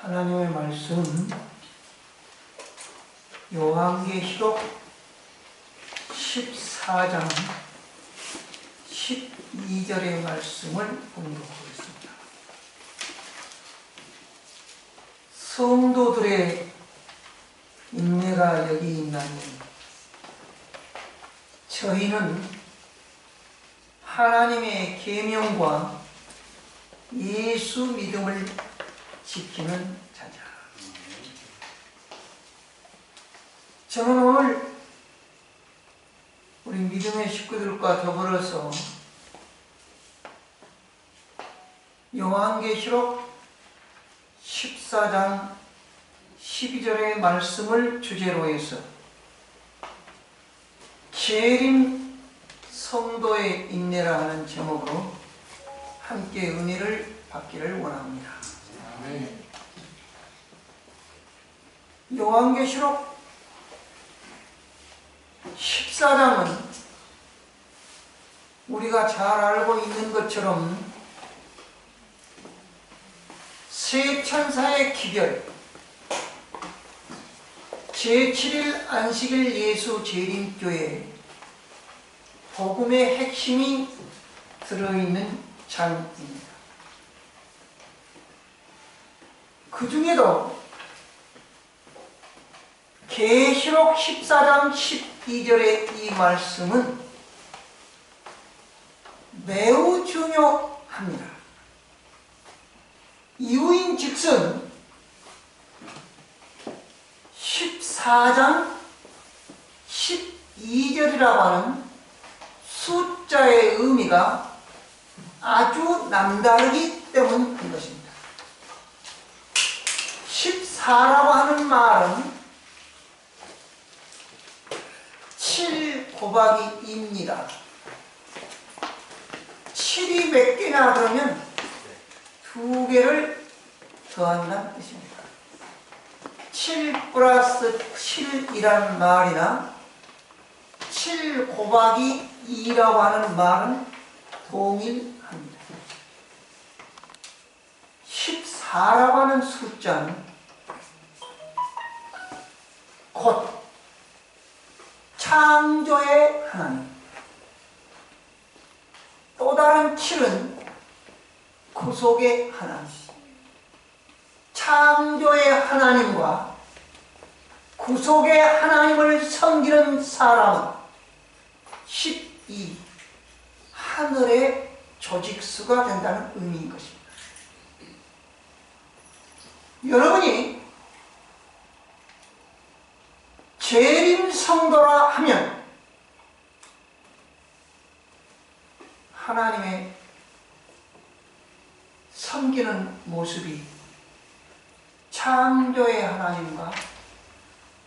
하나님의 말씀 요한계시록 14장 12절의 말씀을 공독하겠습니다. 성도들의 인내가 여기 있나니 저희는 하나님의 계명과 예수 믿음을 지키는 자자. 저는 오늘 우리 믿음의 식구들과 더불어서 요한계시록 14장 12절의 말씀을 주제로 해서 재림 성도의 인내라 하는 제목으로 함께 은혜를 받기를 원합니다. 요한계시록 14장은 우리가 잘 알고 있는 것처럼 세 천사의 기별, 제7일 안식일 예수 재림교회 복음의 핵심이 들어있는 장입니다. 그 중에도 계시록 14장 12절의 이 말씀은 매우 중요합니다. 이유인즉슨 14장 12절이라고 하는 숫자의 의미가 아주 남다르기 때문인 것입니다. 14라고 하는 말은 7 곱하기 2입니다. 7이 몇 개냐 그러면 2개를 더한다는 뜻입니다. 7 플러스 7이라는 말이나 7 곱하기 2라고 하는 말은 동일합니다. 14라고 하는 숫자는 곧 창조의 하나님, 또 다른 7은 구속의 하나님, 창조의 하나님과 구속의 하나님을 섬기는 사람은 12, 하늘의 조직수가 된다는 의미인 것입니다. 여러분이 재림 성도라 하면 하나님의 섬기는 모습이 창조의 하나님과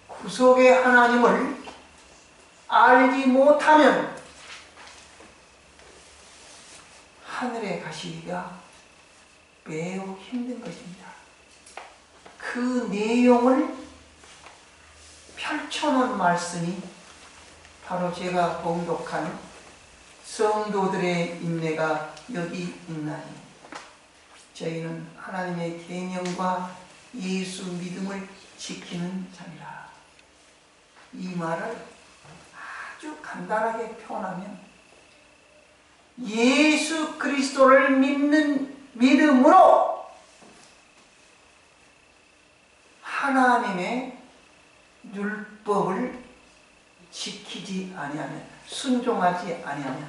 구속의 하나님을 알지 못하면 하늘에 가시기가 매우 힘든 것입니다. 그 내용을 펼쳐놓은 말씀이 바로 제가 봉독한 성도들의 인내가 여기 있나니 저희는 하나님의 계명과 예수 믿음을 지키는 자니라. 이 말을 아주 간단하게 표현하면 예수 그리스도를 믿는 믿음으로 하나님의 율법을 지키지 아니하면, 순종하지 아니하면,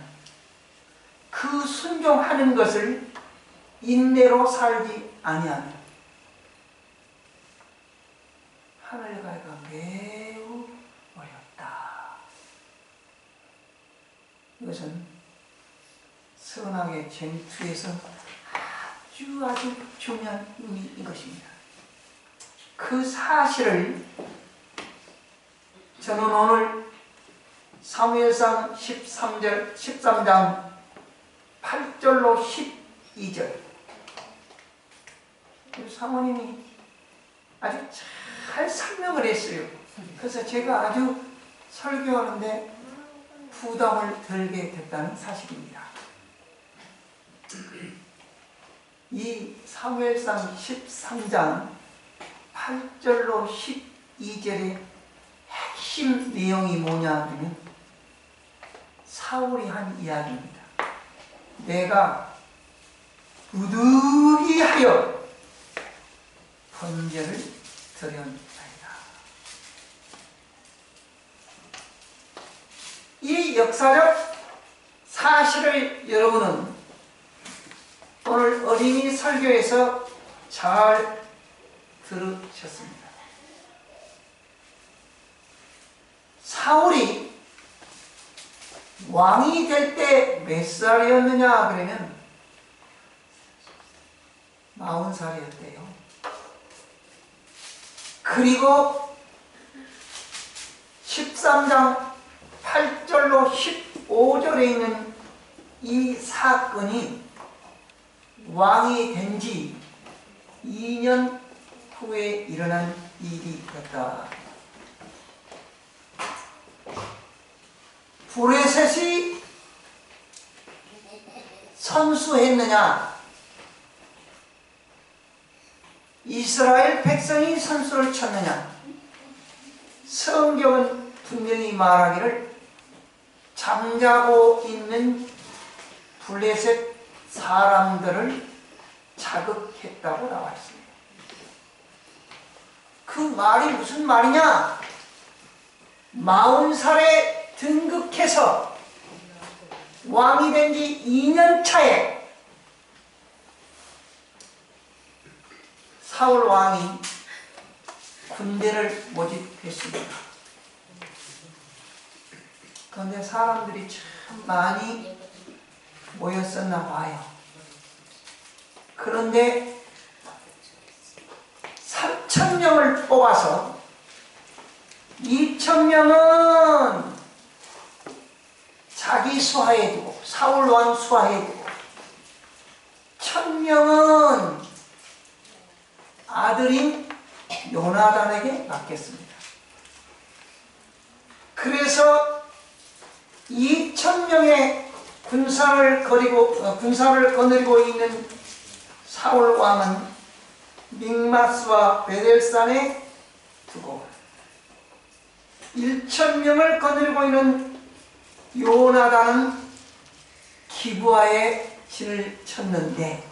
그 순종하는 것을 인내로 살지 아니하면 하늘 가기가 매우 어렵다. 이것은 선악의 쟁투에서 아주 중요한 의미인 것입니다. 그 사실을 저는 오늘 사무엘상 13장 8절로 12절 사모님이 아주 잘 설명을 했어요. 그래서 제가 아주 설교하는데 부담을 덜게 됐다는 사실입니다. 이 사무엘상 13장 8절로 12절의 핵심 내용이 뭐냐 하면 사울이 한 이야기입니다. 내가 부득이 하여 번제를 드렸나이다. 이 역사적 사실을 여러분은 오늘 어린이 설교에서 잘 들으셨습니다. 사울이 왕이 될 때 몇 살이었느냐 그러면 40살이었대요. 그리고 13장 8절로 15절에 있는 이 사건이 왕이 된 지 2년 후에 일어난 일이었다. 브레셋이 선수했느냐? 이스라엘 백성이 선수를 쳤느냐? 성경은 분명히 말하기를 잠자고 있는 블레셋 사람들을 자극했다고 나와 있습니다. 그 말이 무슨 말이냐? 40살에 등극해서 왕이 된 지 2년 차에 사울 왕이 군대를 모집했습니다. 그런데 사람들이 참 많이 모였었나 봐요. 그런데 3,000명을 뽑아서 2,000명은 자기 수하에 두고 사울 왕 수하에 두고 1,000명은 아들인 요나단에게 맡겼습니다. 그래서 2,000명의 군사를 거느리고 있는 사울 왕은 믹마스와 베델산에 두고 1,000명을 거느리고 있는 요나단은 기브아에 진을 쳤는데,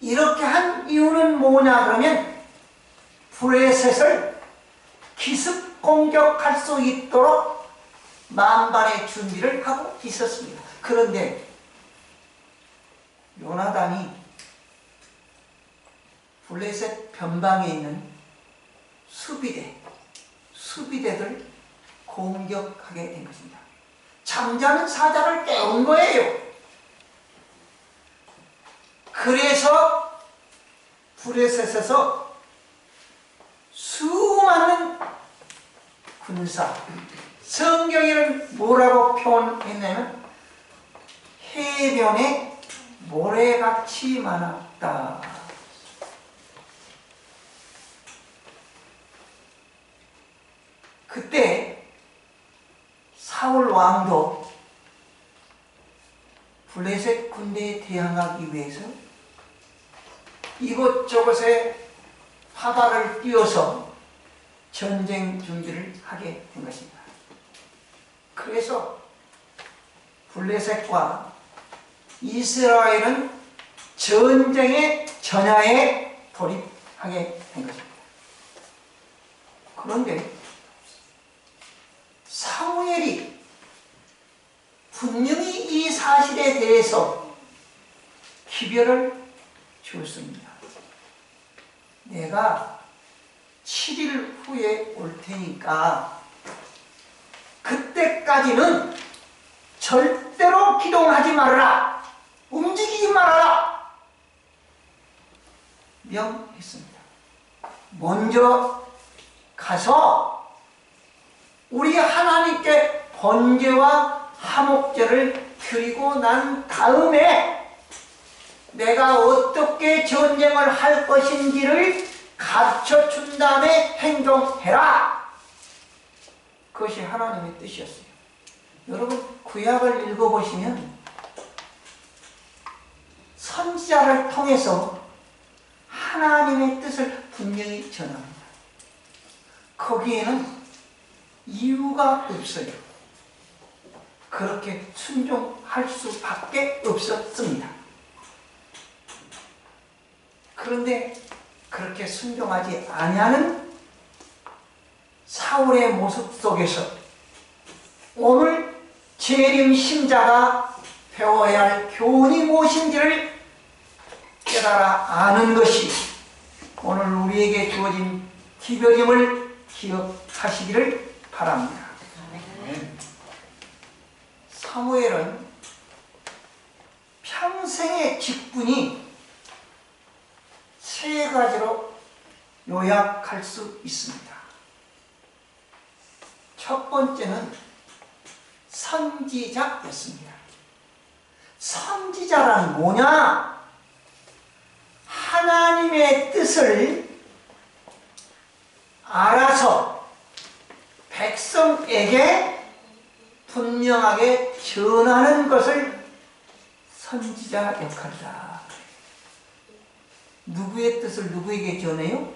이렇게 한 이유는 뭐냐 그러면 브레셋을 기습 공격할 수 있도록 만반의 준비를 하고 있었습니다. 그런데 요나단이 블레셋 변방에 있는 수비대들 공격하게 된 것입니다. 잠자는 사자를 깨운 거예요. 그래서 블레셋에서 수많은 군사, 성경에는 뭐라고 표현했냐면 해변에 모래같이 많았다. 그때 사울 왕도 블레셋 군대에 대항하기 위해서 이곳저곳에 화발을 띄워서 전쟁 준비를 하게 된 것입니다. 그래서 블레셋과 이스라엘은 전쟁의 전야에 돌입하게 된 것입니다. 그런데 사무엘이 분명히 이 사실에 대해서 기별을 주었습니다. 내가 7일 후에 올 테니까 그때까지는 절대로 기동하지 말아라, 움직이지 말아라 명했습니다. 먼저 가서 우리 하나님께 번제와 화목제를 드리고 난 다음에 내가 어떻게 전쟁을 할 것인지를 가르쳐준 다음에 행동해라. 그것이 하나님의 뜻이었어요. 여러분 구약을 읽어보시면 선지자를 통해서 하나님의 뜻을 분명히 전합니다. 거기에는 이유가 없어요. 그렇게 순종할 수밖에 없었습니다. 그런데 그렇게 순종하지 아니하는 사울의 모습 속에서 오늘 재림 신자가 배워야 할 교훈이 무엇인지를 깨달아 아는 것이 오늘 우리에게 주어진 기별임을 기억하시기를 바랍니다. 사무엘은 평생의 직분이 세 가지로 요약할 수 있습니다. 첫 번째는 선지자였습니다. 선지자란 뭐냐? 하나님의 뜻을 알아서 백성에게 분명하게 전하는 것을 선지자 역할이다. 누구의 뜻을 누구에게 전해요?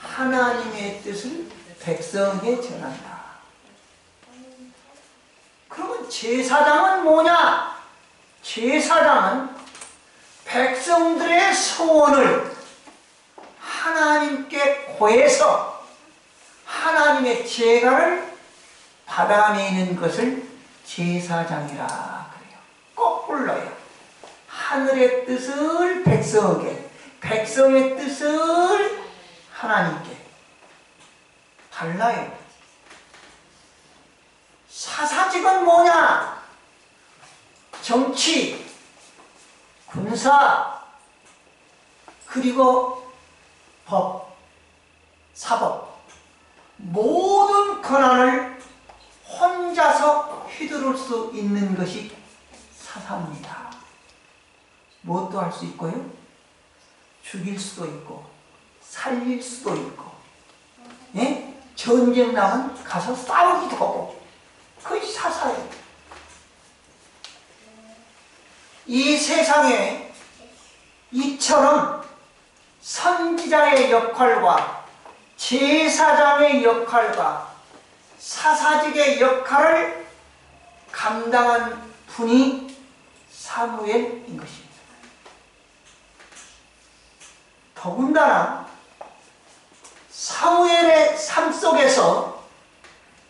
하나님의 뜻을 백성에게 전한다. 그러면 제사장은 뭐냐? 제사장은 백성들의 소원을 하나님께 고해서 하나님의 제가를 받아내는 것을 제사장이라 그래요. 꼭 불러요. 하늘의 뜻을 백성에게, 백성의 뜻을 하나님께. 달라요. 사사직은 뭐냐? 정치, 군사, 그리고 법, 사법, 모든 권한을 혼자서 휘두를 수 있는 것이 사사입니다. 무엇도 할 수 있고요. 죽일 수도 있고 살릴 수도 있고, 예? 전쟁 나면 가서 싸우기도 하고, 그것이 사사예요. 이 세상에 이처럼 선지자의 역할과 제사장의 역할과 사사직의 역할을 감당한 분이 사무엘인 것입니다. 더군다나 사무엘의 삶 속에서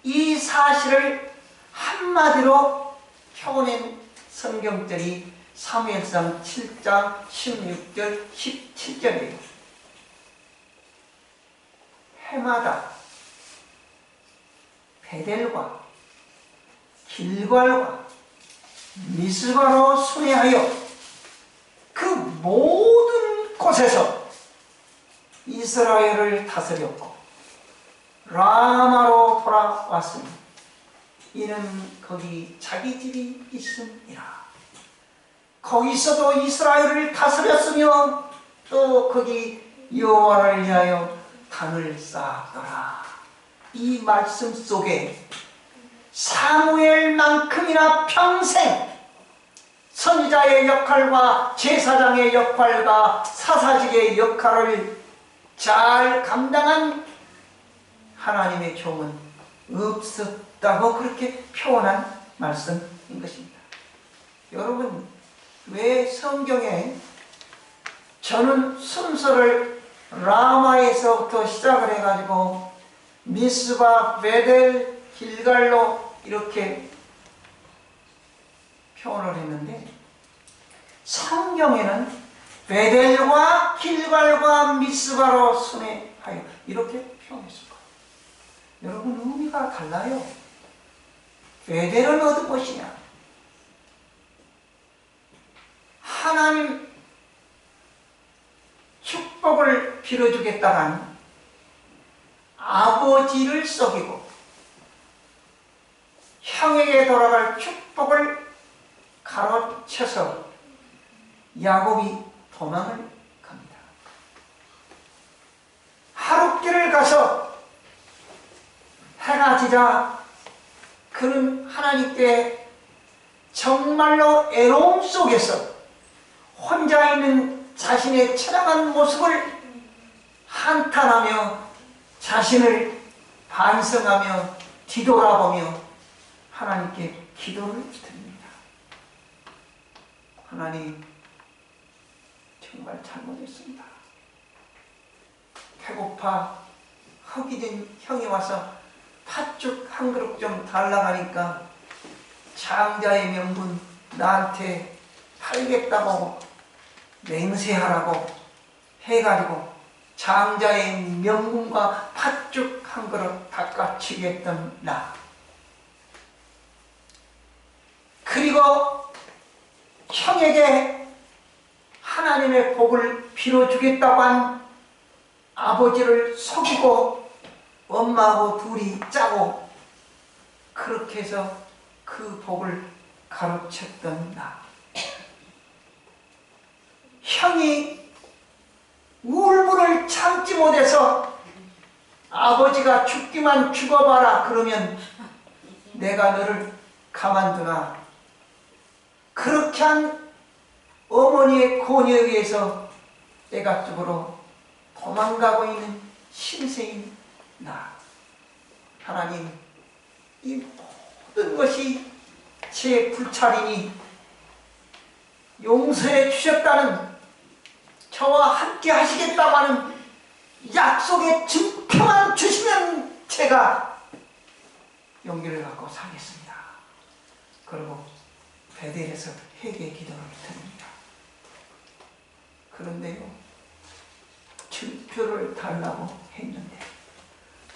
이 사실을 한마디로 표현한 성경절이 사무엘상 7장 16절 17절이에요. 해마다 베델과 길갈과 미스바로 순회하여 그 모든 곳에서 이스라엘을 다스렸고 라마로 돌아왔으니 이는 거기 자기 집이 있음이라. 거기서도 이스라엘을 다스렸으며 또 거기 여호와를 위하여 단을 쌓았더라. 이 말씀 속에 사무엘만큼이나 평생 선지자의 역할과 제사장의 역할과 사사직의 역할을 잘 감당한 하나님의 종은 없었다고 그렇게 표현한 말씀인 것입니다. 여러분, 왜 성경에 저는 순서를 라마에서부터 시작을 해가지고 미스바, 베델, 길갈로 이렇게 표현을 했는데, 성경에는 베델과 길갈과 미스바로 순회하여 이렇게 표현했을 거예요. 여러분, 의미가 달라요. 베델은 어떤 것이냐? 하나님 축복을 빌어주겠다는 아버지를 속이고 형에게 돌아갈 축복을 가로채서 야곱이 도망을 갑니다. 하룻길을 가서 해가 지자 그는 하나님께 정말로 애로움 속에서 혼자 있는 자신의 처량한 모습을 한탄하며 자신을 반성하며 뒤돌아보며 하나님께 기도를 드립니다. 하나님, 정말 잘못했습니다. 배고파 허기진 형이 와서 팥죽 한 그릇 좀 달라고 하니까 장자의 명분 나한테 팔겠다고 맹세하라고 해가지고 장자의 명분과 팥죽 한 그릇 닦아치겠던 나, 그리고 형에게 하나님의 복을 빌어주겠다고 한 아버지를 속이고 엄마하고 둘이 짜고 그렇게 해서 그 복을 가로챘던 나, 형이 울분을 참지 못해서 아버지가 죽기만 죽어봐라 그러면 내가 너를 가만두나, 그렇게 한 어머니의 권유에 의해서 애가 쪽으로 도망가고 있는 신세인 나, 하나님, 이 모든 것이 제 불찰이니 용서해 주셨다는, 저와 함께 하시겠다고 하는 약속의 증표만 주시면 제가 용기를 갖고 살겠습니다. 그리고 베델에서 회개 기도를 드립니다. 그런데요, 증표를 달라고 했는데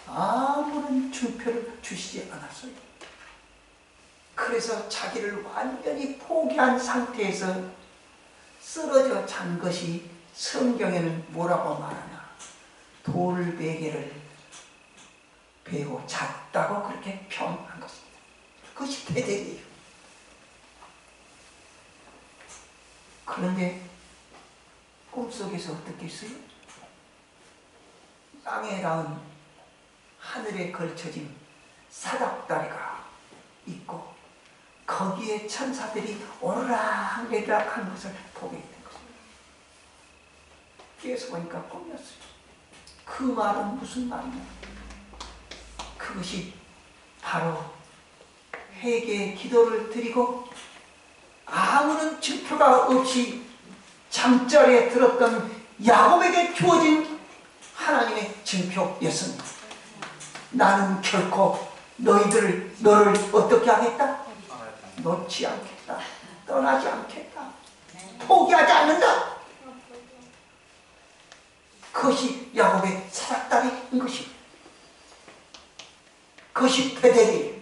아무런 증표를 주시지 않았어요. 그래서 자기를 완전히 포기한 상태에서 쓰러져 잔 것이 성경에는 뭐라고 말하냐, 돌베개를 베고 잤다고 그렇게 표현한 것입니다. 그것이 베델이에요. 그런데 꿈속에서 어떻게 했어요? 땅에 닿은 하늘에 걸쳐진 사닥다리가 있고 거기에 천사들이 오르락내리락 하는 것을 보게 된 것입니다. 뒤에서 보니까 꿈이었어요. 그 말은 무슨 말이냐? 그것이 바로 회개의 기도를 드리고 아무런 증표가 없이 잠자리에 들었던 야곱에게 주어진 하나님의 증표였습니다. 나는 결코 너를 어떻게 하겠다? 놓지 않겠다. 떠나지 않겠다. 포기하지 않는다. 그것이 야곱의 사닥다리인 것입니다. 그것이 베델이에요.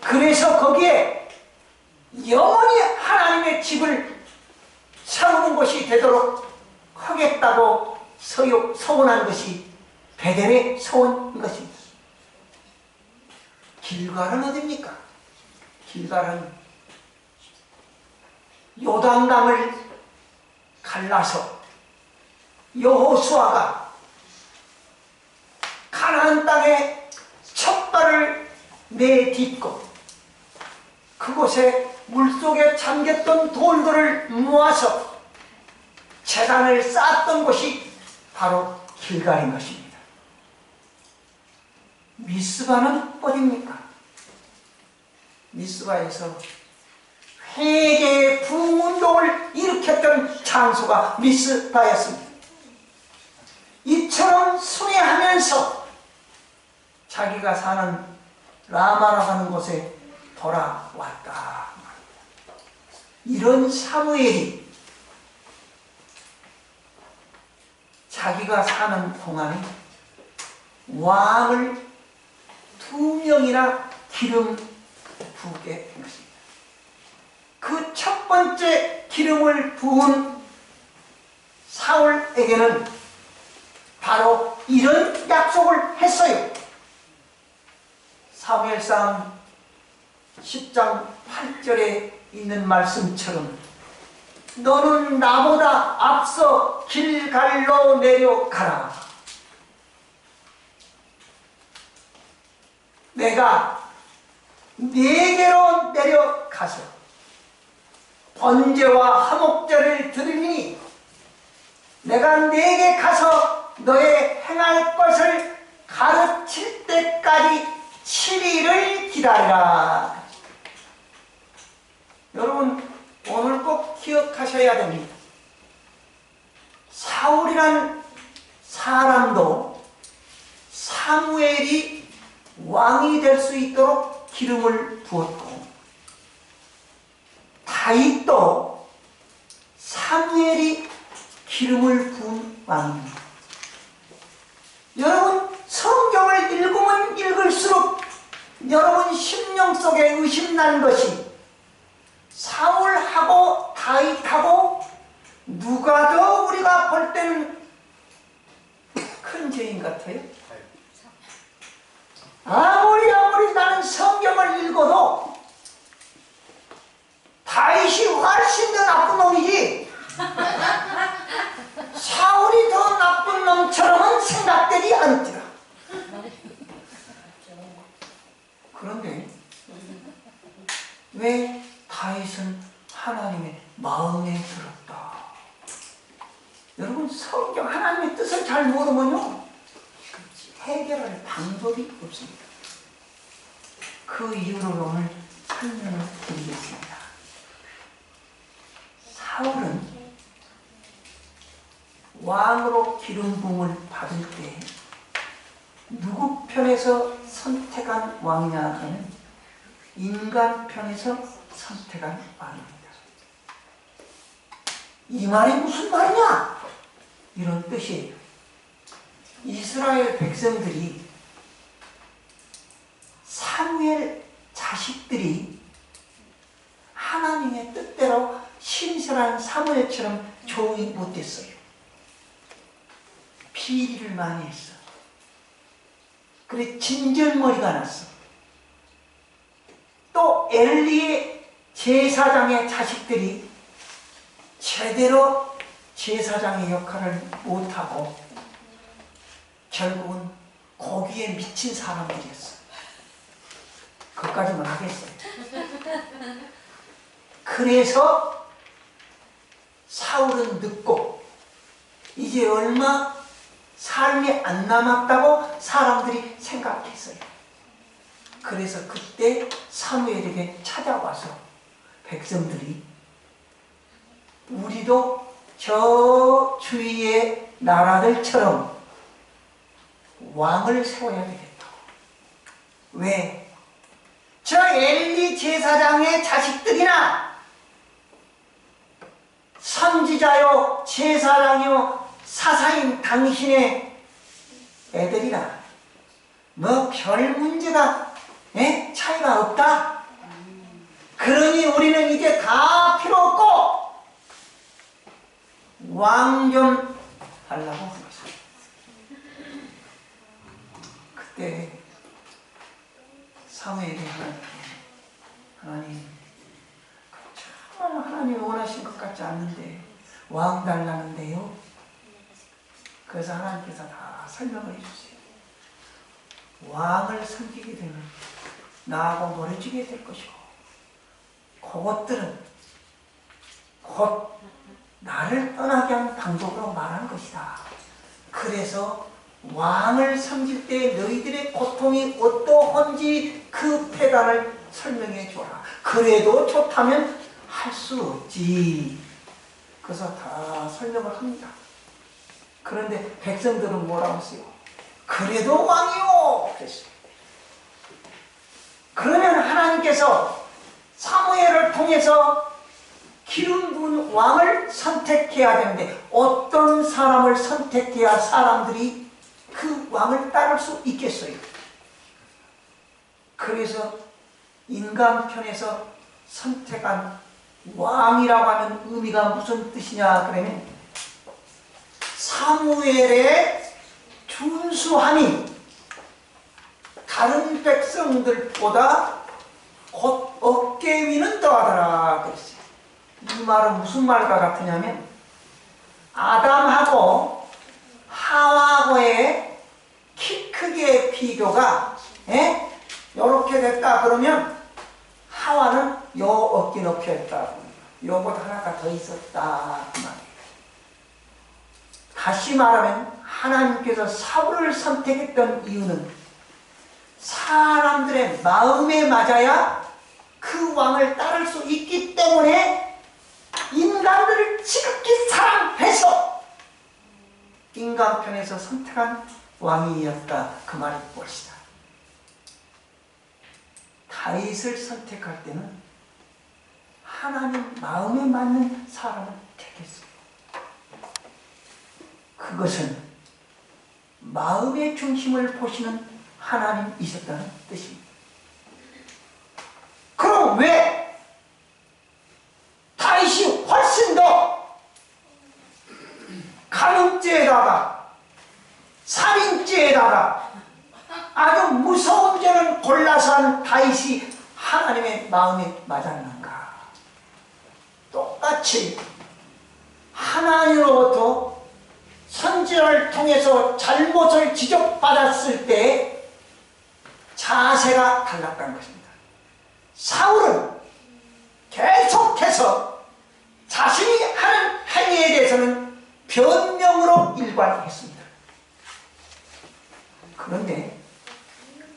그래서 거기에 영원히 하나님의 집을 세우는 것이 되도록 하겠다고 서원한 것이 베델의 서원인 것입니다. 길갈은 어디입니까? 길갈은 요단강을 갈라서 여호수아가 가나안 땅에 첫 발을 내딛고 그곳에 물속에 잠겼던 돌들을 모아서 제단을 쌓았던 곳이 바로 길갈인 것입니다. 미스바는 어디입니까? 미스바에서 회개의 부흥운동을 일으켰던 장소가 미스바였습니다. 이처럼 순회하면서 자기가 사는 라마라고 하는 곳에 돌아왔다. 이런 사무엘이 자기가 사는 동안에 왕을 2명이나 기름 부게 한 것입니다. 그 첫 번째 기름을 부은 사울에게는 바로 이런 약속을 했어요. 사무엘상 10장 8절에 있는 말씀처럼 너는 나보다 앞서 길갈로 내려가라. 내가 네게로 내려가서 번제와 화목제를 드리니 내가 네게 가서 너의 행할 것을 가르칠 때까지 7일을 기다리라. 여러분 오늘 꼭 기억하셔야 됩니다. 사울이란 사람도 사무엘이 왕이 될 수 있도록 기름을 부었고, 다윗도 사무엘이 기름을 부은 왕입니다. 여러분 성경을 읽으면 읽을수록 여러분 심령 속에 의심난 것이 사울하고 다윗하고 누가 더 우리가 볼 때는 큰 죄인 같아요? 아무리 나는 성경을 읽어도 다윗이 훨씬 더 나쁜 놈이지 사울이 더 나쁜 놈처럼은 생각되지 않더라. 그런데 왜 다윗은 하나님의 마음에 들었다? 여러분 성경 하나님의 뜻을 잘 모르면요 해결할 방법이 없습니다. 그 이유로 오늘 설명을 드리겠습니다. 사울은 왕으로 기름 부음을 받을 때 누구 편에서 선택한 왕이냐 하면 인간 편에서 선택한 왕입니다. 이 말이 무슨 말이냐? 이런 뜻이에요. 이스라엘 백성들이 사무엘 자식들이 하나님의 뜻대로 신실한 사무엘처럼 조용히 못됐어요. 비리를 많이 했어. 그래 진절머리가 났어. 또 엘리의 제사장의 자식들이 제대로 제사장의 역할을 못하고 결국은 거기에 미친 사람들이었어. 그것까지만 하겠어요. 그래서 사울은 늦고 이제 얼마 삶이 안 남았다고 사람들이 생각했어요. 그래서 그때 사무엘에게 찾아와서 백성들이 우리도 저 주위의 나라들처럼 왕을 세워야 되겠다고. 왜? 저 엘리 제사장의 자식들이나 선지자요 제사장요 사사인 당신의 애들이나 뭐 별 문제가 차이가 없다. 그러니 우리는 이제 다 필요 없고 왕 좀 하려고 한 것입니다. 그때 사무엘이 하나님 정말 하나님이 원하신 것 같지 않는데 왕 달라는데요. 그래서 하나님께서 다 설명을 해주세요. 왕을 섬기게 되면 나하고 멀어지게 될 것이고 그것들은 곧 나를 떠나게 한 방법으로 말하는 것이다. 그래서 왕을 섬길 때 너희들의 고통이 어떠한지 그 패단을 설명해 줘라. 그래도 좋다면 할 수 없지. 그래서 다 설명을 합니다. 그런데 백성들은 뭐라고 했어요? 그래도 왕이요! 그랬어요. 그러면 하나님께서 사무엘을 통해서 기름 부은 왕을 선택해야 되는데 어떤 사람을 선택해야 사람들이 그 왕을 따를 수 있겠어요? 그래서 인간 편에서 선택한 왕이라고 하는 의미가 무슨 뜻이냐 그러면 사무엘의 준수함이 다른 백성들보다 곧 어깨 위는 더하더라 그랬어요. 이 말은 무슨 말과 같으냐면 아담하고 하와하고의 키 크기의 비교가 이렇게 됐다 그러면 하와는 요 어깨 높이였다. 요보다 하나가 더 있었다 그 말이에요. 다시 말하면 하나님께서 사울을 선택했던 이유는 사람들의 마음에 맞아야 그 왕을 따를 수 있기 때문에 인간들을 지극히 사랑해서 인간 편에서 선택한 왕이었다, 그 말이 옳시다. 다윗을 선택할 때는 하나님 마음에 맞는 사람을 택했습니다. 그것은 마음의 중심을 보시는 하나님이셨다는 뜻입니다. 그럼 왜 다윗이 훨씬 더 간음죄에다가 살인죄에다가 아주 무서운 죄를 골라서 한 다윗이 하나님의 마음에 맞았는가? 똑같이 하나님으로부터 선지자를 통해서 잘못을 지적받았을 때 자세가 달랐다는 것입니다. 사울은 계속해서 자신이 하는 행위에 대해서는 변명으로 일관했습니다. 그런데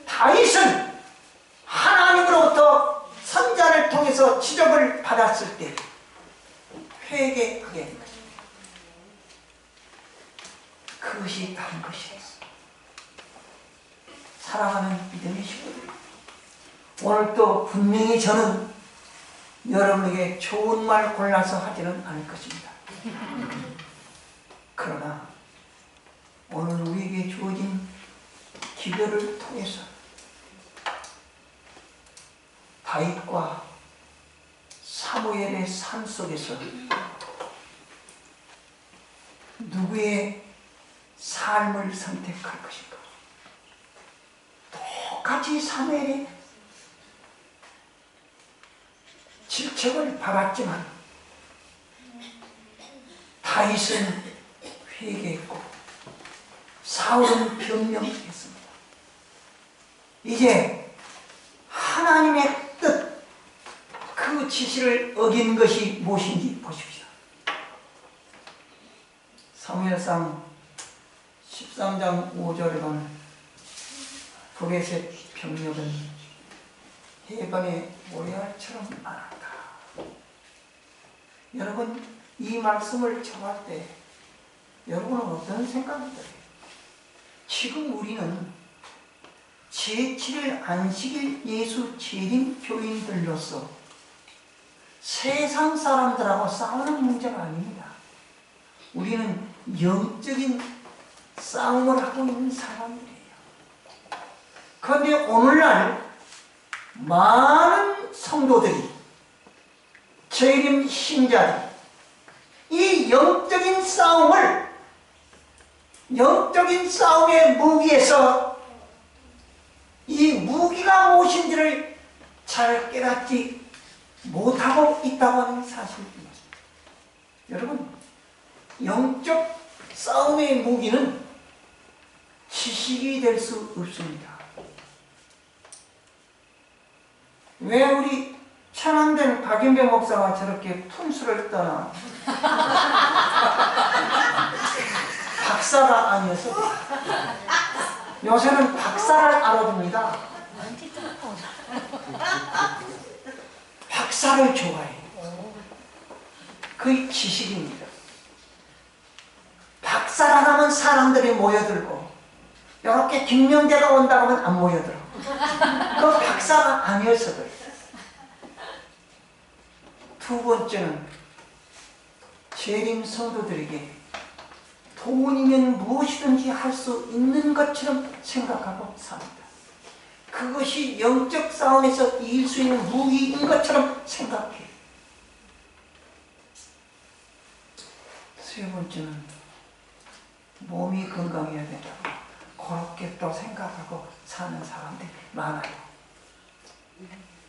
다윗은 하나님으로부터 선지자를 통해서 지적을 받았을 때 회개하게 된 것입니다. 그것이 다른 것이었어. 사랑하는 믿음의 식구들, 오늘 또 분명히 저는 여러분에게 좋은 말 골라서 하지는 않을 것입니다. 그러나 오늘 우리에게 주어진 기도를 통해서 다윗과 사무엘의 삶 속에서 누구의 삶을 선택할 것인가? 똑같이 사무엘이 질책을 받았지만 다윗은 회개했고 사울은 변명했습니다. 이제 하나님의 뜻, 그 지시를 어긴 것이 무엇인지 보십시오. 사무엘상 13장 5절에 보면 브레셋 병력은 해변의 모래알처럼 많았다. 여러분, 이 말씀을 전할 때 여러분은 어떤 생각이 들어요? 지금 우리는 제7일 안식일 예수 재림 교인들로서 세상 사람들하고 싸우는 문제가 아닙니다. 우리는 영적인 싸움을 하고 있는 사람들이에요. 그런데 오늘날 많은 성도들이, 재림 신자들이 이 영적인 싸움을, 영적인 싸움의 무기에서 이 무기가 무엇인지를 잘 깨닫지 못하고 있다고 하는 사실입니다. 여러분, 영적 싸움의 무기는 지식이 될 수 없습니다. 왜 우리 천안된 박인배 목사가 저렇게 푼수를 떠나? 박사가 아니어서 요새는 박사를 알아둡니다. 박사를 좋아해요. 그게 지식입니다. 박사를 하면 사람들이 모여들고, 이렇게 김명재가 온다고 하면 안 모여들어. 그 박사가 아니어서 그래요. 두 번째는 재림 성도들에게 돈이면 무엇이든지 할 수 있는 것처럼 생각하고 삽니다. 그것이 영적 싸움에서 이길 수 있는 무기인 것처럼 생각해요. 세 번째는 몸이 건강해야 된다고 그렇게 또 생각하고 사는 사람들이 많아요.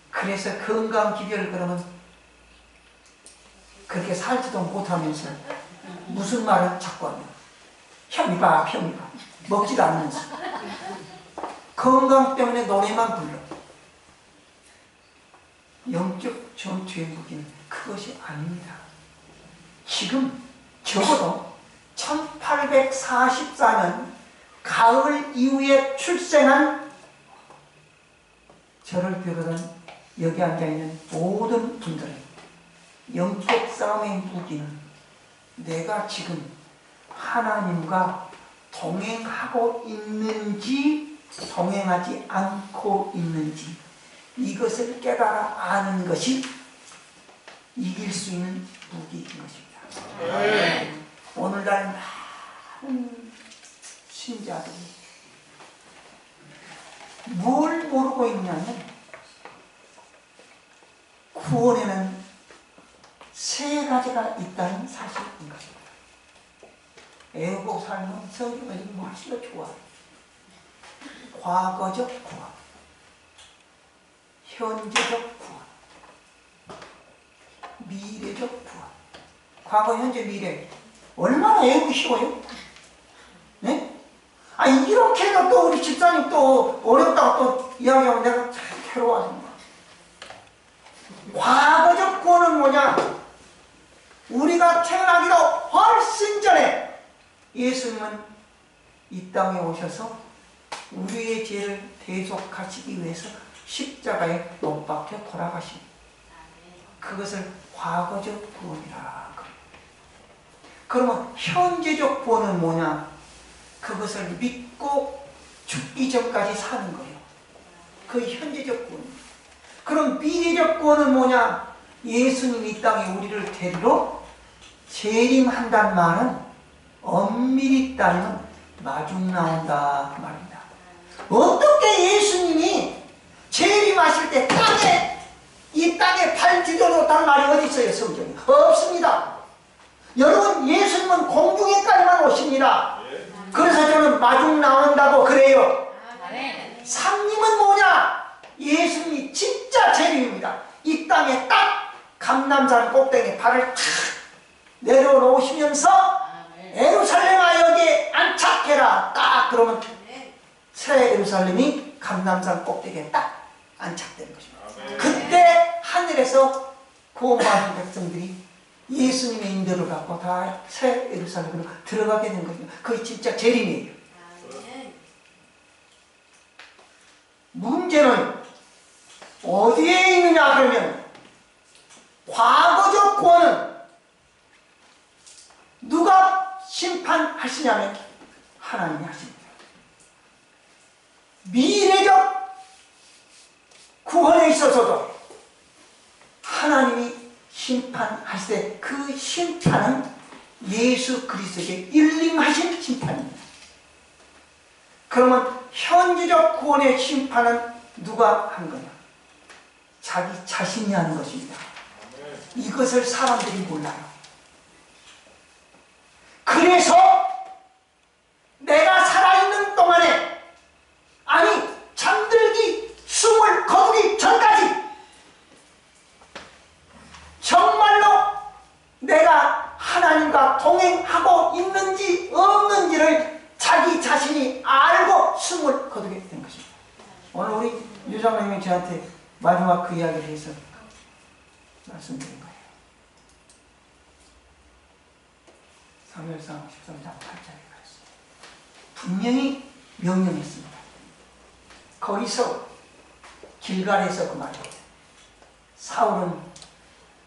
그래서 건강 기별을 그러면 그렇게 살지도 못하면서 무슨 말을 자꾸 하면 형이봐 먹지도 않으면서 건강 때문에 노래만 불러. 영적 전투의 무기는 그것이 아닙니다. 지금 적어도 1844년 가을 이후에 출생한 저를 비롯한 여기 앉아있는 모든 분들의 영적 싸움의 무기는 내가 지금 하나님과 동행하고 있는지 동행하지 않고 있는지 이것을 깨달아 아는 것이 이길 수 있는 무기인 것입니다. 네. 오늘날 많은 신자들이 뭘 모르고 있냐면 구원에는 세 가지가 있다는 사실인 것입니다. 애우고 살면 성경을 읽으면 훨씬 더 좋아. 과거적 구원, 현재적 구원, 미래적 구원. 과거, 현재, 미래 얼마나 애우기 쉬워요? 네? 아니 이렇게 해도 또 우리 집사님 또 어렵다고 또 이야기하면 내가 참 괴로워하는 거야. 과거적 구원은 뭐냐? 우리가 태어나기도 훨씬 전에 예수님은 이 땅에 오셔서 우리의 죄를 대속하시기 위해서 십자가에 못 박혀 돌아가십니다. 그것을 과거적 구원이라. 그러면 현재적 구원은 뭐냐? 그것을 믿고 죽기 전까지 사는 거예요. 그게 현재적 구원입니다. 그럼 미래적 구원은 뭐냐? 예수님이 이 땅에 우리를 데리러 재림한다는 말은 엄밀히 따르면 마중 나온다 그 말입니다. 어떻게 예수님이 재림하실 때 이 땅에 발 디뎌놓다는 말이 어디 있어요? 성경에 없습니다. 여러분, 예수님은 공중에까지만 오십니다. 그래서 저는 마중 나온다고 그래요. 상님은 뭐냐? 예수님이 진짜 재림입니다. 이 땅에 딱 감람산 꼭대기에 발을 탁 내려놓으시면서 예루살렘아 여기에 안착해라. 딱 그러면 새 예루살렘이 감람산 꼭대기에 딱 안착되는 것입니다. 그때 하늘에서 구원받은 백성들이 예수님의 인도를 갖고 다 새 예루살렘으로 들어가게 된 것입니다. 그게 진짜 재림이에요. 문제는 어디에 있느냐 그러면 과거적 구원은 누가 심판하시냐면 하나님이 하십니다. 미래적 구원에 있어서도 하나님이 심판하실 때 그 심판은 예수 그리스도의 일림하신 심판입니다. 그러면 현재적 구원의 심판은 누가 한 거냐? 자기 자신이 하는 것입니다. 이것을 사람들이 몰라요. 그래서 내가 살아있는 동안에, 아니 잠들기 숨을 거두기 전까지 정말로 내가 하나님과 동행하고 있는지 없는지를 자기 자신이 알고 숨을 거두게 된 것입니다. 오늘 우리 유장님이 저한테 마지막 그 이야기를 해서 말씀드린 거예요. 사무엘상 13장 8절에 그랬어요. 분명히 명령했습니다. 거기서 길갈에서 그 말이에요. 사울은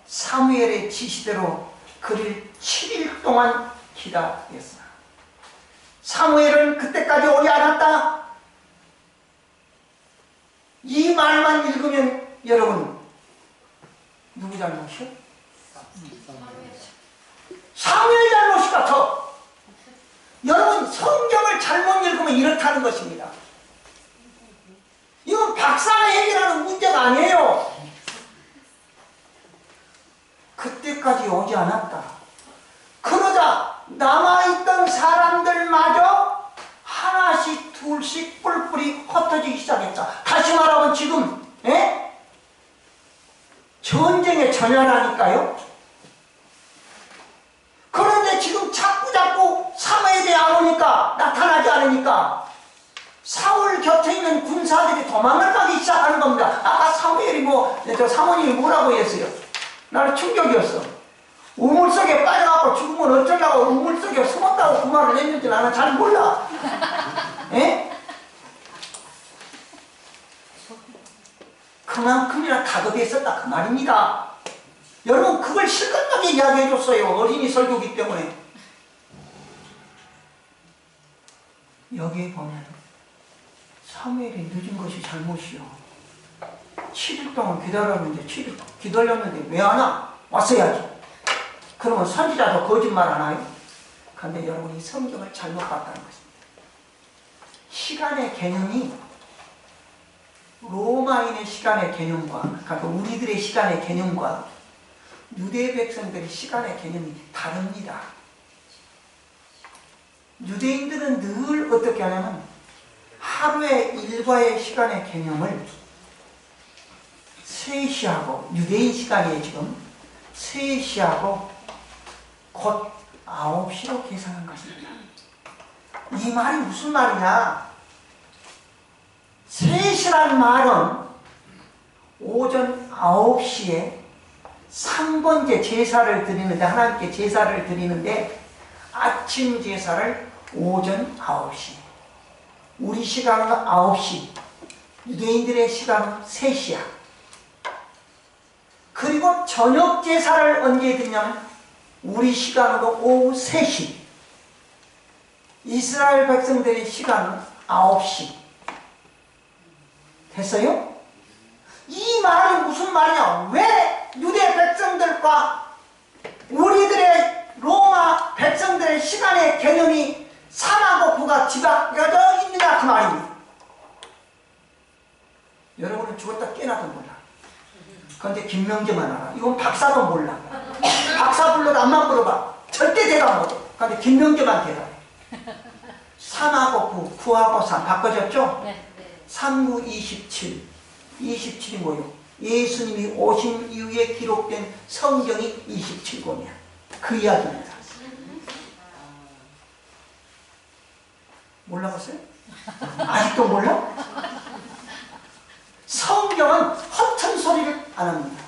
사무엘의 지시대로 그를 7일 동안 기다렸으나 사무엘은 그때까지 오지 않았다. 이 말만 읽으면 여러분 누구 잘못이요? 사무엘 잘못이 같아. 여러분 성경을 잘못 읽으면 이렇다는 것입니다. 이건 박사가 해결하는 문제가 아니에요. 그때까지 오지 않았다. 그러자 남아있던 사람들마저 하나씩 둘씩 뿔뿔이 흩어지기 시작했다. 다시 말하면 지금 전쟁의 전야라니까요. 그런데 지금 자꾸 사무엘이 안 오니까, 나타나지 않으니까 사울 곁에 있는 군사들이 도망을 가기 시작하는 겁니다. 아까 사무엘이 저 사모님이 뭐라고 했어요? 나는 충격이었어. 우물 속에 빠져갖고 죽으면 어쩌려고 우물 속에 숨었다고 누가 그 말을 했는지 나는 잘 몰라. 에? 그만큼이나 다급했었다 그 말입니다. 여러분 그걸 실감나게 이야기해 줬어요. 어린이 설교기 때문에. 여기에 보면 사무엘이 늦은 것이 잘못이요. 7일 동안 기다렸는데 7일 기다렸는데 왜 안 와? 왔어야지. 그러면 선지자도 거짓말 하나요? 그런데 여러분이 성경을 잘못 봤다는 것입니다. 시간의 개념이 로마인의 시간의 개념과, 그러니까 우리들의 시간의 개념과 유대 백성들의 시간의 개념이 다릅니다. 유대인들은 늘 어떻게 하냐면 하루의 일과의 시간의 개념을 3시하고, 유대인 시간이에요 지금 3시하고 곧 9시로 계산한 것입니다. 이 말이 무슨 말이냐? 3시란 말은 오전 9시에 3번째 제사를 드리는데, 하나님께 제사를 드리는데 아침 제사를 오전 9시, 우리 시간은 9시, 유대인들의 시간은 3시야. 그리고 저녁 제사를 언제 드리냐면 우리 시간으로 오후 3시, 이스라엘 백성들의 시간은 9시. 됐어요? 이 말이 무슨 말이냐? 왜 유대 백성들과 우리들의 로마 백성들의 시간의 개념이 3하고 9가 뒤바뀌어져 있느냐 그 말입니다. 여러분은 죽었다 깨나도 몰라. 그런데 김명재만 알아. 이건 박사도 몰라. 박사 불러도 안만 물어봐. 절대 대답 못해. 그런데 김명재만 대답해. 3하고 9, 9하고 3 바꿔졌죠? 네. 3, 9, 27. 27이 뭐예요? 예수님이 오신 이후에 기록된 성경이 27권이야. 그 이야기입니다. 몰라봤어요? 아직도 몰라? 성경은 허튼 소리를 안 합니다.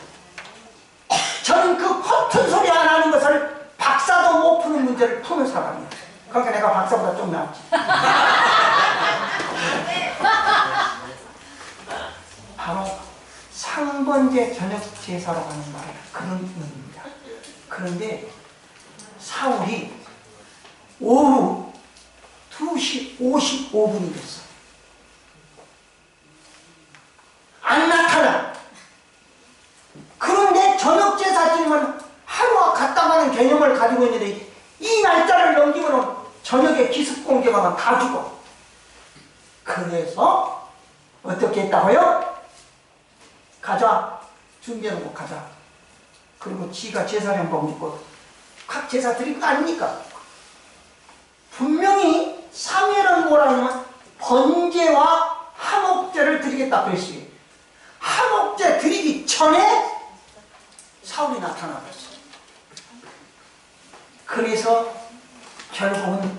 저는 그 허튼 소리 안 하는 것을 박사도 못 푸는 문제를 푸는 사람이야. 그러니까 내가 박사보다 좀 낫지. 바로 상번제 저녁 제사로 하는 말, 그런 의미입니다. 그런데 사울이 오후 2시 55분이 됐어. 안 나타나. 그런데 저녁 제사 지내면 하루와 같다는 개념을 가지고 있는데 이 날짜를 넘기면 저녁에 기습 공격하면 다 죽어. 그래서 어떻게 했다고요? 가자. 준비해놓고 가자. 그리고 지가 제사령법 묻고 각 제사 드릴 거 아닙니까? 분명히 사무엘은 뭐라 하냐면 번제와 화목제를 드리겠다 그랬어요. 화목제 드리기 전에 사울이 나타나버렸어. 그래서 결국은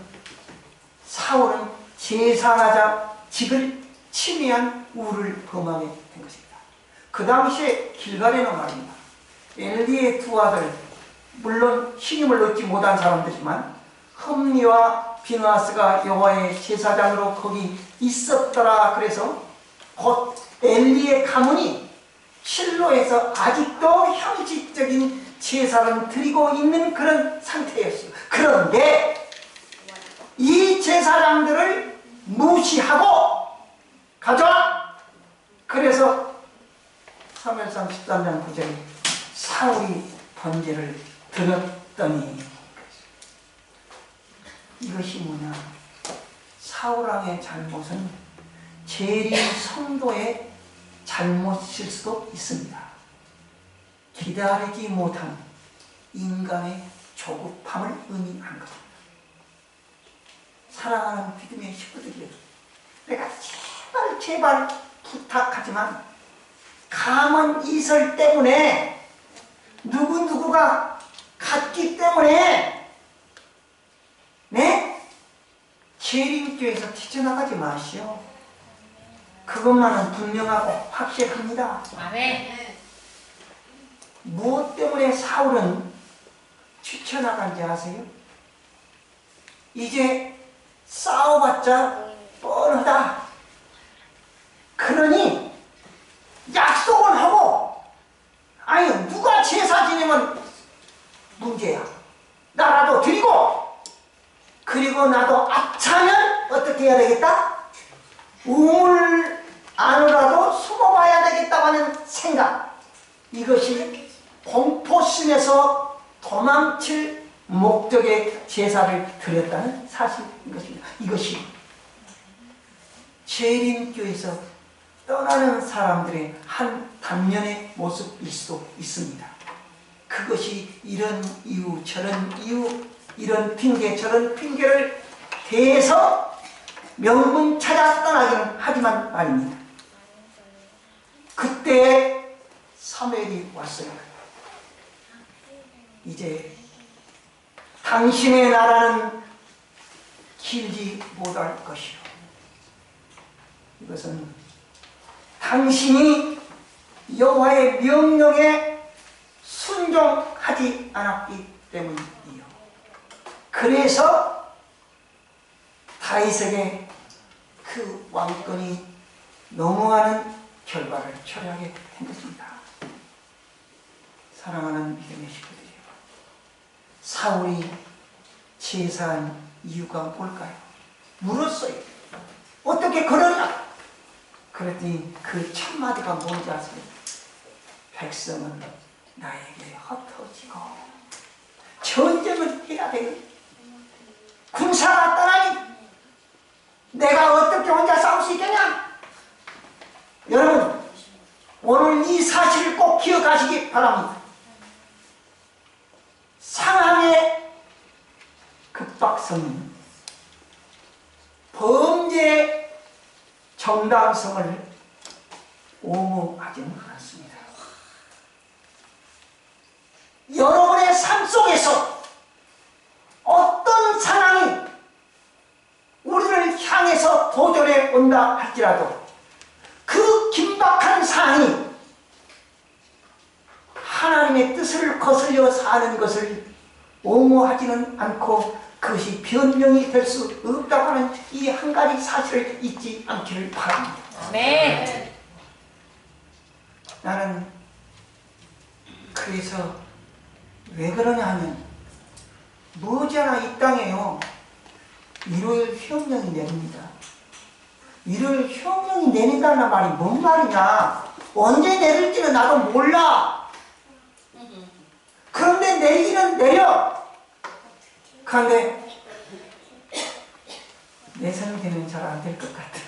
사울은 제사하자 직을 침해한 우를 범하게 된 것입니다. 그 당시에 길갈에는 말입니다. 엘리의 두 아들, 물론 신임을 얻지 못한 사람들이지만 흠리와 비느하스가 여호와의 제사장으로 거기 있었더라. 그래서 곧 엘리의 가문이 실로에서 아직도 형식적인 제사를 드리고 있는 그런 상태였어요. 그런데 이 제사장들을 무시하고 가자. 그래서 사무엘상 13장 9절에 사울이 번제를 드렸더니, 이것이 뭐냐? 사울왕의 잘못은 재림 성도의 잘못일 수도 있습니다. 기다리지 못한 인간의 조급함을 의미하는 것입니다. 사랑하는 믿음의 식구들이여, 내가 제발 부탁하지만 가문 이설 때문에 누구누구가 갔기 때문에 네? 재림교에서 튀쳐나가지 마시오. 그것만은 분명하고 확실합니다. 아멘. 무엇 때문에 사울은 튀쳐나간지 아세요? 이제 싸워봤자 뻔하다. 그러니 약속은 하고, 아니 누가 제사 지내면 문제야. 나라도 드리고, 그리고 나도 아차면 어떻게 해야 되겠다? 우물 안으로라도 숨어봐야 되겠다고 하는 생각. 이것이 공포심에서 도망칠 목적의 제사를 드렸다는 사실인 것입니다. 이것이 재림교에서 떠나는 사람들의 한 단면의 모습일 수도 있습니다. 그것이 이런 이유 저런 이유, 이런 핑계 저런 핑계를 대해서 명분 찾아 떠나기는 하지만 말입니다. 그때 사무엘이 왔어요. 이제 당신의 나라는 길지 못할 것이요, 이것은 당신이 여호와의 명령에 순종하지 않았기 때문이요. 그래서 다윗에게 그 왕권이 넘어가는 결과를 초래하게 된 것입니다. 사랑하는 믿음의 식구들이요, 사울이 제사한 이유가 뭘까요? 물었어요. 어떻게 그러냐? 그랬더니 그 첫마디가 뭔지 아세요? 백성은 나에게 흩어지고 전쟁을 해야 되는, 군사가 떠나니 내가 어떻게 혼자 싸울 수 있겠냐? 여러분, 오늘 이 사실을 꼭 기억하시기 바랍니다. 상황의 급박성은 범죄의 정당성을 옹호하지는 않습니다. 여러분의 삶 속에서 어떤 상황이 우리를 향해서 도전해 온다 할지라도 그 긴박한 상황이 하나님의 뜻을 거슬려 사는 것을 옹호하지는 않고 그것이 변명이 될 수 없다고 하는 이 한 가지 사실을 잊지 않기를 바랍니다. 네. 나는 그래서 왜 그러냐 하면, 머지않아 이 땅에요, 일요일 휴업령이 내립니다. 일요일 휴업령이 내린다는 말이 뭔 말이냐? 언제 내릴지는 나도 몰라. 그런데 내리기는 내려. 그런데 내 생각에는 잘 안 될 것 같아.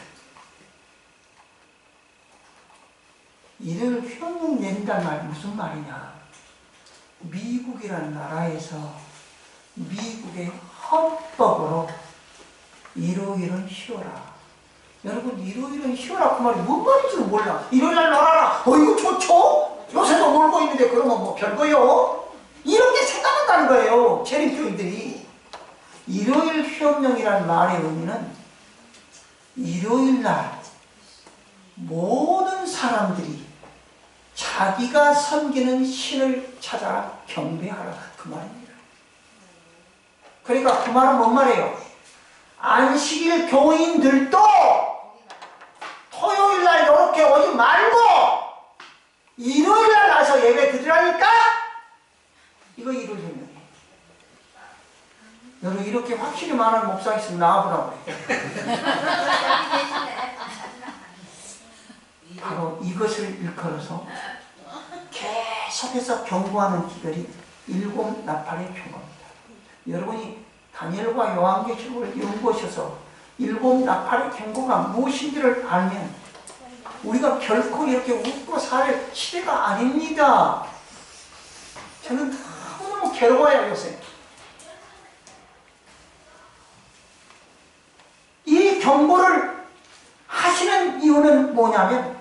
일요일 휴업령이 내린다는 말이 무슨 말이냐? 미국이라는 나라에서 미국의 헌법으로 일요일은 쉬어라. 여러분, 일요일은 쉬어라 그 말이 뭔 말인지도 몰라. 일요일날 놀아라. 이거 좋죠? 요새도 놀고 있는데 그러면 뭐 별거요? 이렇게 생각한다는 거예요, 재림교인들이. 일요일 휴업령이라는 말의 의미는 일요일날 모든 사람들이 자기가 섬기는 신을 찾아 경배하라, 그 말입니다. 그러니까 그 말은 뭔 말이에요? 안식일 교인들도 토요일날 이렇게 오지 말고 일요일날 나서 예배 드리라니까. 이거 일요일 설명이에요. 여러분, 이렇게 확실히 말하는 목사 있으면 나와보라고 해요. 바로 이것을 일컬어서 계속해서 경고하는 기별이 일곱 나팔의 경고입니다. 여러분이 다니엘과 요한계시록을 연구하셔서 일곱 나팔의 경고가 무엇인지를 알면 우리가 결코 이렇게 웃고 살 시대가 아닙니다. 저는 너무너무 괴로워요, 요새. 이 경고를 하시는 이유는 뭐냐면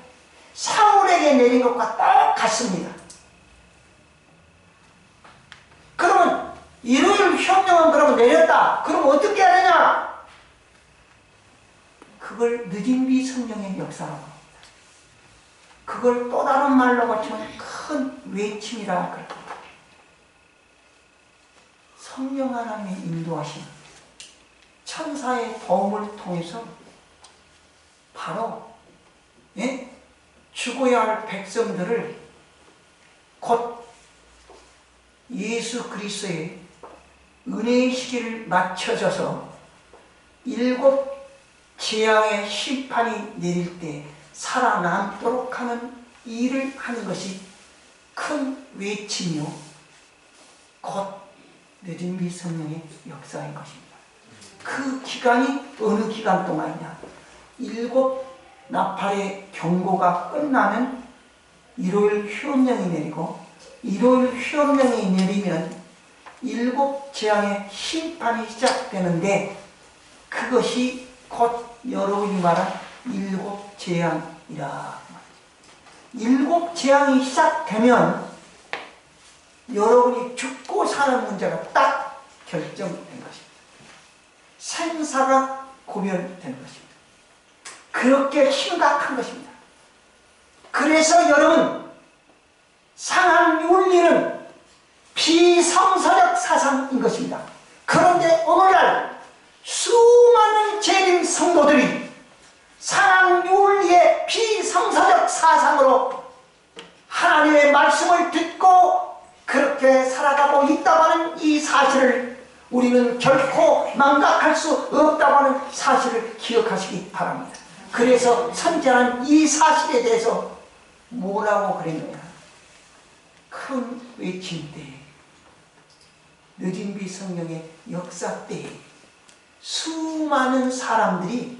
사울에게 내린 것과 똑같습니다. 그러면 일요일 휴업령은 그러면 내렸다. 그럼 어떻게 해야 되냐? 그걸 늦은비 성령의 역사라고 합니다. 그걸 또 다른 말로 고치면 큰 외침이라 그럽니다. 성령 하나님의 인도하심, 천사의 도움을 통해서 바로 죽어야 할 백성들을 곧 예수 그리스도의 은혜의 시기를 맞춰져서 7 재앙의 심판이 내릴 때 살아남도록 하는 일을 하는 것이 큰 외침이요 곧 늦은비 성령의 역사인 것입니다. 그 기간이 어느 기간 동안이냐? 7 나팔의 경고가 끝나면 일요일 휴업령이 내리고, 일요일 휴업령이 내리면 7 재앙의 심판이 시작되는데, 그것이 곧 여러분이 말한 7 재앙이라. 7 재앙이 시작되면 여러분이 죽고 사는 문제가 딱 결정된 것입니다. 생사가 고별된 것입니다. 그렇게 심각한 것입니다. 그래서 여러분, 상한 윤리는 비성서적 사상인 것입니다. 그런데 오늘날 수많은 재림 성도들이 상한 윤리의 비성서적 사상으로 하나님의 말씀을 듣고 그렇게 살아가고 있다고 하는 이 사실을 우리는 결코 망각할 수 없다고 하는 사실을 기억하시기 바랍니다. 그래서 선지자는 이 사실에 대해서 뭐라고 그랬느냐? 큰 외침 때에, 늦은비 성령의 역사 때에 수많은 사람들이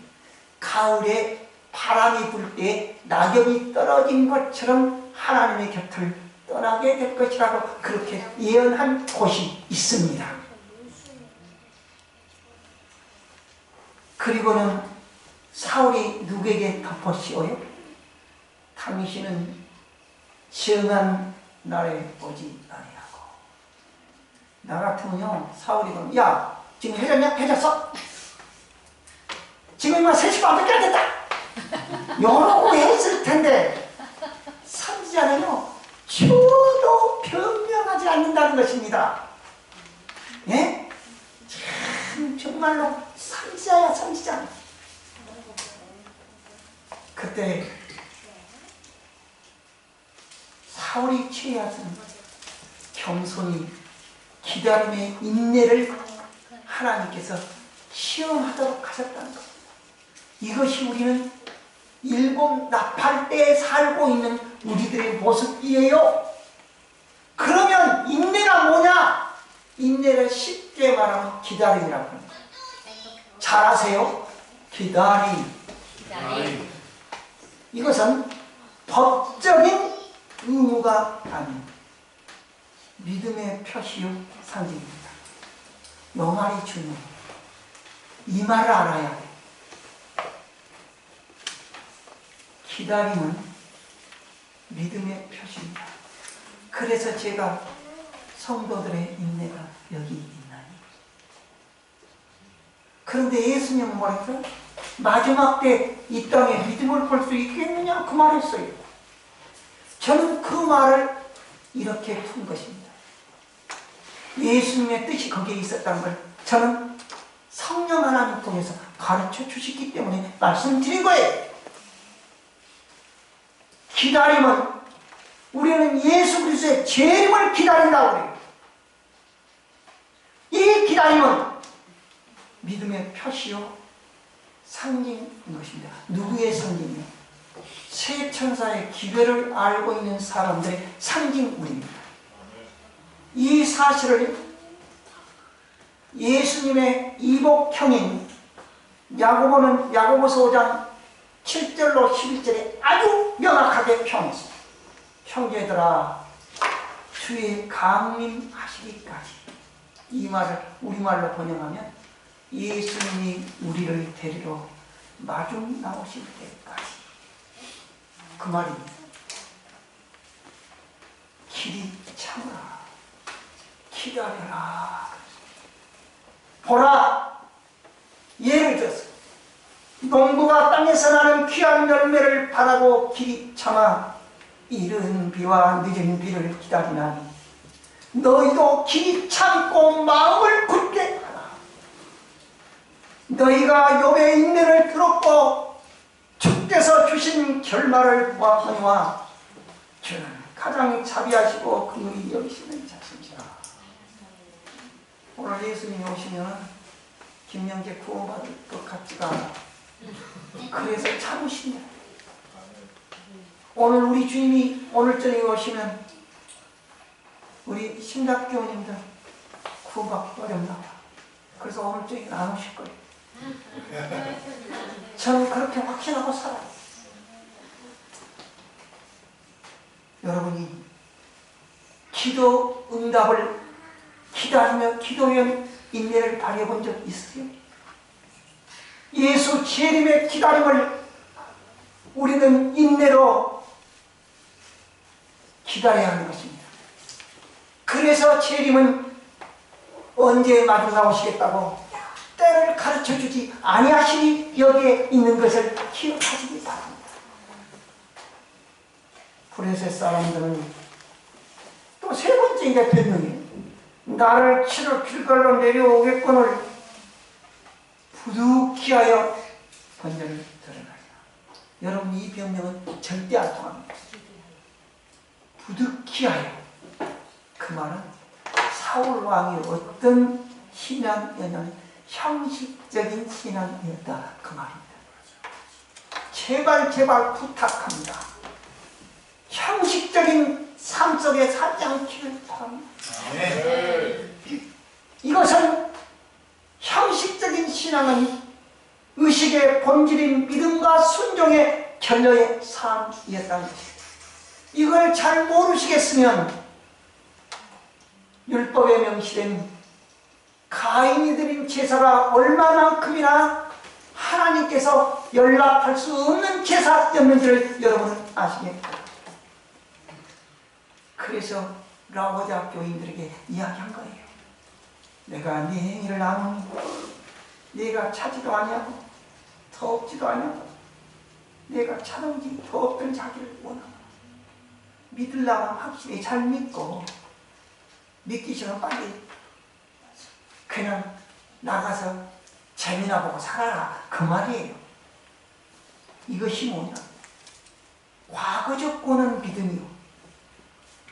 가을에 바람이 불 때 낙엽이 떨어진 것처럼 하나님의 곁을 떠나게 될 것이라고 그렇게 예언한 곳이 있습니다. 그리고는 사울이 누구에게 덮어씌워요? 당신은 정한 날에 오지 아니하고. 나 같으면요, 사울이 그러면, 야, 지금 해졌냐? 해졌어? 지금 3시 반밖에 안 됐다! 이러고 했을 텐데, 선지자는요, 추워도 변명하지 않는다는 것입니다. 예? 참, 정말로 선지자야, 선지자. 그때 사울이 취해야서는 겸손히 기다림의 인내를 하나님께서 시험하도록 하셨다는 겁니다. 이것이 우리는 7 나팔 때에 살고 있는 우리들의 모습이에요. 그러면 인내가 뭐냐? 인내를 쉽게 말하면 기다림이라고 합니다. 잘 아세요? 기다림. 이것은 법적인 의무가 아닌 믿음의 표시요 상징입니다. 이 말이 중요해요. 이 말을 알아야 돼요. 기다림은 믿음의 표시입니다. 그래서 제가 성도들의 인내가 여기 있나니. 그런데 예수님은 뭐라 했어요? 마지막 때 이 땅에 믿음을 볼 수 있겠느냐? 그 말했어요. 저는 그 말을 이렇게 푼 것입니다. 예수님의 뜻이 거기에 있었다는 걸 저는 성령 하나님 통해서 가르쳐 주시기 때문에 말씀드린 거예요. 기다림은 우리는 예수 그리스도의 재림을 기다린다고 그래요. 이 기다림은 믿음의 표시요 상징인 것입니다. 누구의 상징이요? 새 천사의 기별을 알고 있는 사람들의 상징물입니다. 이 사실을 예수님의 이복형인 야고보는 야고보서 5장 7절로 11절에 아주 명확하게 표현했습니다. 형제들아, 주의 강림하시기까지. 이 말을 우리말로 번역하면 예수님이 우리를 데리러 마중 나오실 때까지. 그 말입니다. 길이 참으라, 기다려라. 보라, 예를 들어서 농부가 땅에서 나는 귀한 열매를 바라고 길이 참아 이른 비와 늦은 비를 기다리나니 너희도 길이 참고 마음을 굳게 하라. 너희가 욥의 인내를 들었고 주께서 주신 결말을 보았거니와 주는 가장 자비하시고 긍휼히 여기시는 자신이라. 오늘 예수님이 오시면 김영재 구원받을 것 같지가 않아. 그래서 참으신다. 오늘 우리 주님이 오늘 저녁에 오시면 우리 심각교우님들 구원받기 어렵나 봐. 그래서 오늘 저녁에 안 오실 거예요. 저는 그렇게 확신하고 살아요. 여러분이 기도 응답을 기다리며 기도의 인내를 발휘해 본 적 있으세요? 예수 재림의 기다림을 우리는 인내로 기다려야 하는 것입니다. 그래서 재림은 언제 마주 나오시겠다고 때를 가르쳐주지 아니하시니 여기에 있는 것을 기억하시기 바랍니다. 브레셋 사람들은 또 세 번째 이제 변명이에요. 나를 치러 길갈로 내려오겠거늘 부득이하여 번전을 드러나리라. 여러분, 이 변명은 절대 안 통합니다. 부득이하여, 그 말은 사울 왕이 어떤 신앙이었냐면 형식적인 신앙이었다, 그 말입니다. 제발 부탁합니다. 형식적인 삶 속에 살지 않기를 바랍니다. 이것은 형식적인 신앙은 의식의 본질인 믿음과 순종의 결여의 삶이었다는 것입니다. 이걸 잘 모르시겠으면 율법에 명시된 가인이 드린 제사가 얼마만큼이나 하나님께서 연락할 수 없는 제사였는지를 여러분은 아시겠죠? 그래서 라오자 교인들에게 이야기한 거예요. 내가 네 행위를 아노니 네가 차지도 아니하고 더 없지도 아니하고 내가 차든지 더 없던 자기를 원하노라. 믿으려면 확실히 잘 믿고 믿기 싫으면 빨리 그냥 나가서 재미나 보고 살아라, 그 말이에요. 이것이 뭐냐? 과거 조건은 믿음이요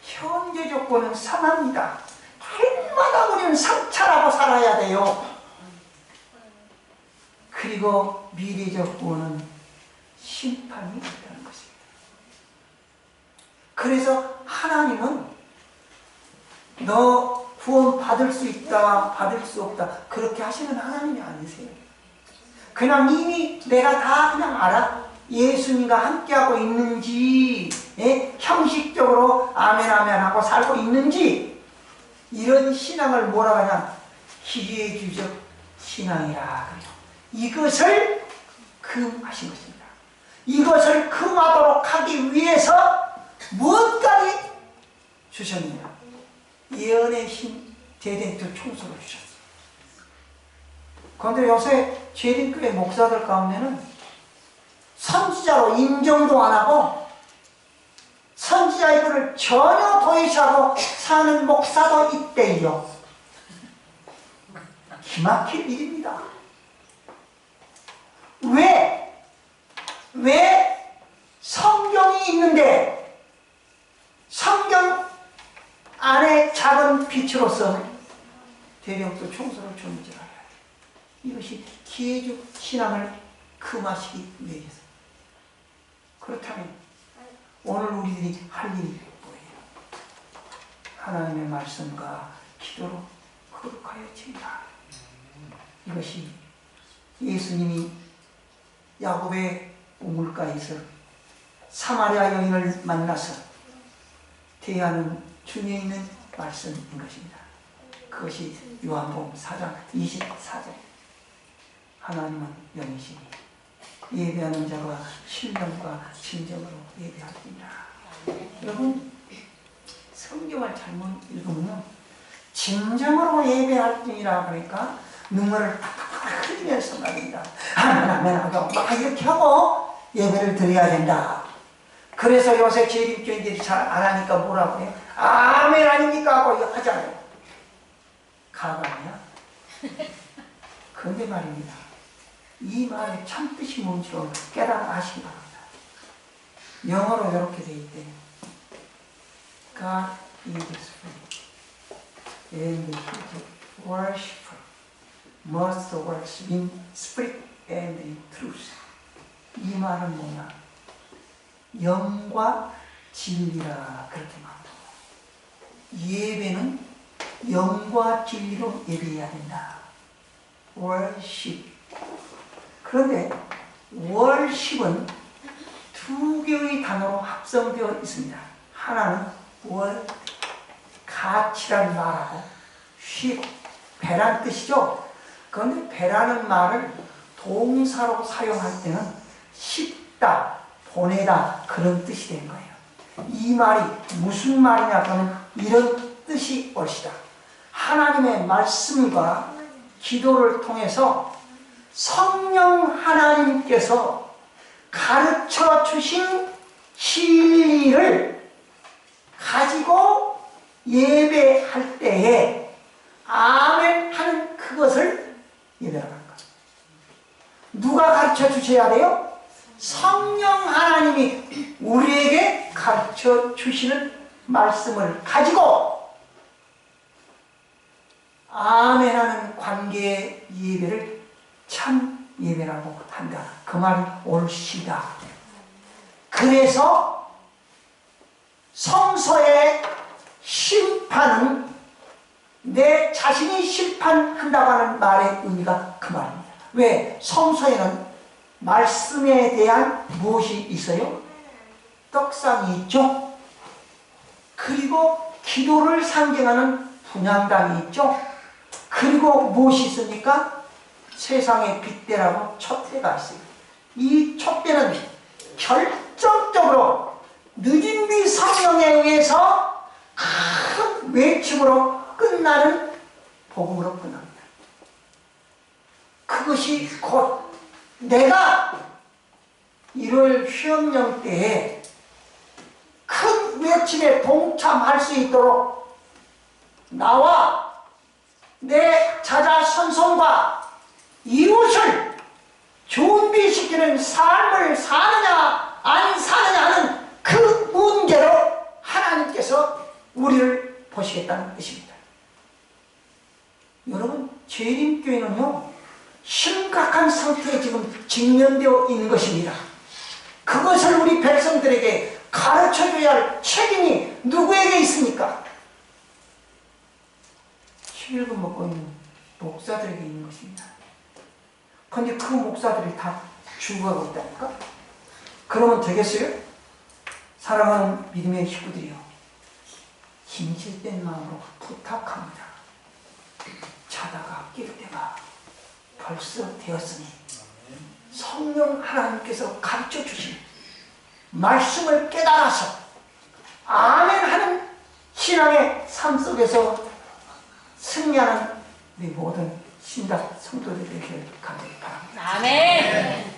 현재 조건은 상합니다. 날마다 우리는 성찰하고 살아야 돼요. 그리고 미래 조건은 심판이 있다는 것입니다. 그래서 하나님은 너 구원 받을 수 있다, 받을 수 없다, 그렇게 하시는 하나님이 아니세요. 그냥 이미 내가 다 그냥 알아. 예수님과 함께하고 있는지, 형식적으로 아멘 하고 살고 있는지, 이런 신앙을 뭐라고 하냐? 기회주적 신앙이라 그래요. 이것을 금하신 것입니다. 이것을 금하도록 하기 위해서 무엇까지 주셨느냐? 예언의 힘, 대대적 총소를 주셨어요. 그런데 요새 재림교회 목사들 가운데는 선지자로 인정도 안 하고 선지자의 글을 전혀 도외시하고 사는 목사도 있대요. 기막힐 일입니다. 왜 성경이 있는데 성경 안에 작은 빛으로서 대력도 총소를 주는지 알아요. 이것이 기회적 신앙을 금하시기 위해서. 그렇다면 오늘 우리들이 할 일이 뭐예요? 하나님의 말씀과 기도로 거룩하여 지으라. 이것이 예수님이 야곱의 우물가에서 사마리아 여인을 만나서 대하는 중에 있는 말씀인 것입니다. 그것이 요한복음 4장 24절. 하나님은 영이시니 예배하는 자가 신령과 진정으로 예배하리라. 여러분, 성경을 잘못 읽으면 진정으로 예배할지니라 그러니까 눈물을 팍팍 흘리면서 말입니다. 아멘 하고 막 이렇게 하고 예배를 드려야 된다. 그래서 요새 재림교인들이 잘 안 하니까 뭐라고 해요? 아멘 아닙니까? 하고 하잖아요. 가가 아니야? 그런데 말입니다. 이 말의 참 뜻이 뭔지를 깨달아 아시기 바랍니다. 영어로 이렇게 돼 있대요. God is free, and his worshipper must worship in spirit and in truth. 이 말은 뭐냐? 영과 진리라 그렇게 말합니다. 예배는 영과 진리로 예배해야 된다. worship. 그런데 worship은 두 개의 단어로 합성되어 있습니다. 하나는 word, 가치란 말하고 ship, 배란 뜻이죠. 그런데 배라는 말을 동사로 사용할 때는 싣다, 보내다 그런 뜻이 된 거예요. 이 말이 무슨 말이냐 하면 이런 뜻이 옳시다. 하나님의 말씀과 기도를 통해서 성령 하나님께서 가르쳐 주신 진리를 가지고 예배할 때에 아멘 하는 그것을 예배라고 하는 거죠. 누가 가르쳐 주셔야 돼요? 성령 하나님이 우리에게 가르쳐 주시는 말씀을 가지고 아멘 하는 관계의 예배를 참 예배라고 한다. 그 말이 옳시다. 그래서 성서의 심판은 내 자신이 심판한다고 하는 말의 의미가 그 말입니다. 왜? 성서에는 말씀에 대한 무엇이 있어요? 떡상이 있죠. 그리고 기도를 상징하는 분향단이 있죠. 그리고 무엇이 있습니까? 세상의 빗대라고 촛대가 있어요. 이 촛대는 결정적으로 늦은 비 성령에 의해서 큰 외침으로 끝나는 복음으로 끝납니다. 그것이 곧 내가 1월 휴업령 때에 큰 외침에 동참할 수 있도록 나와 내 자자손손과 이웃을 준비시키는 삶을 사느냐 안 사느냐는 그 문제로 하나님께서 우리를 보시겠다는 뜻입니다. 여러분, 재림교회는요 심각한 상태에 지금 직면되어 있는 것입니다. 그것을 우리 백성들에게 가르쳐줘야 할 책임이 누구에게 있습니까? 11금 먹고 있는 목사들에게 있는 것입니다. 그런데 그 목사들이 다 죽어가고 있다니까? 그러면 되겠어요? 사랑하는 믿음의 식구들이요, 진실된 마음으로 부탁합니다. 자다가 낄 때가 벌써 되었으니 성령 하나님께서 가르쳐 주신 말씀을 깨달아서 아멘 하는 신앙의 삶 속에서 승리하는 우리 모든 신학 성도들에게 간절히 바랍니다. 아멘.